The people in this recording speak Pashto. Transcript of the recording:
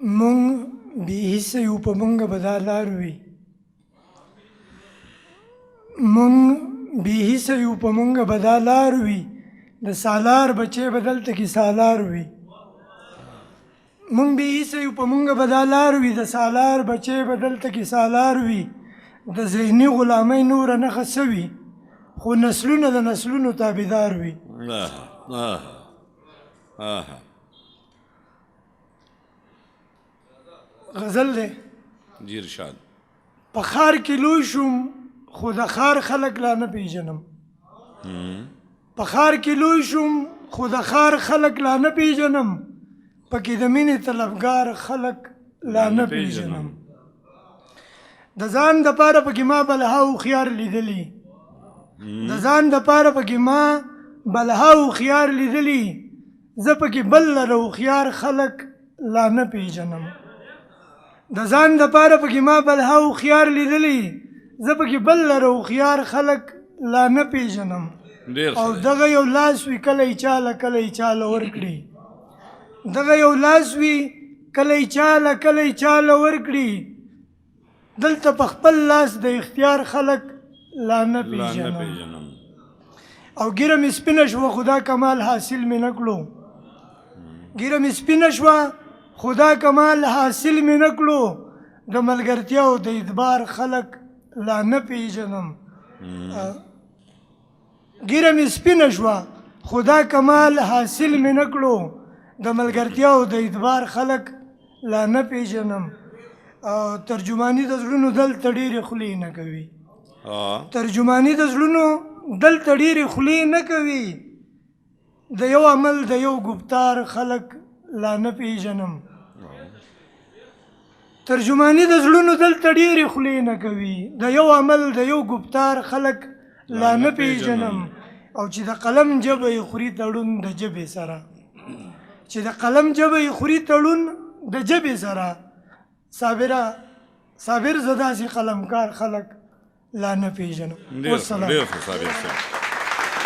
مونږ بې حسه یو په مونږه به دا لار وي مونږ بې حسه یو په مونږه به دا لار وي د سالار بچی به دلته کې سالار وي مونږ بې حسه یو په مونږه به دا لار وي د سالار بچی به دلته کې سالار وي د ذهني غلامۍ نوره نښه څه وي خو نسلونه د نسلونو تابعدار وي غزل دی جی ارشاد په ښار کې لوی شوم خو د ښار خلک لا نه پیژنم په ښار کې لوی شوم خو د ښار خلک لا نه پیژنم پکې د مینې طلبګار خلک لا نه پیژنم د ځان دپاره پکې ما بلها هوښیار لیدلي د ځان دپاره پکې ما بلها هوښیار لیدلي زه پکې بل لره هوښیار خلک لا نه پیژنم د ځان دپاره پکې ما بلها هوښیار لیدلي زه پکې بل لره هوښیار خلک لا نه پیژنم او دغه یو لاس وي کله یې چاله کله یې چاله ورکړي دغه یو لاس وي کله یې چاله ورکړي دلته په خپل لاس د اختیار خلک لا نه پیژنم او ګیره مې سپینه شوه خدا کمال حاصل مې نه کړو ګیره مې سپینه شوه خدا کمال حاصل مې نه کړو د ملګرتیا او د اعتبار خلک لا نه پیژنم ګیره مې سپینه شوه خدا کمال حاصل مې نه کړو د ملګرتیا او د اعتبار خلک لا نه پیژنم ترجماني د زړونو دلته ډېرې خولې نه کوي ترجماني د زړونو دلته ډېرې خولې نه کوي د یو عمل د یو ګفتار خلک لا نه پیژنم ترجماني د زړونو دلته ډېرې خولې نه کوي د یو عمل د یو ګفتار خلک لا نه پیژنم او چې د قلم ژبه یې خوري تړون د ژبې سره چې د قلم ژبه یې خوري تړون د ژبې سره صابر زه داسې قلمکار خلک لا نه پیژنم والسلام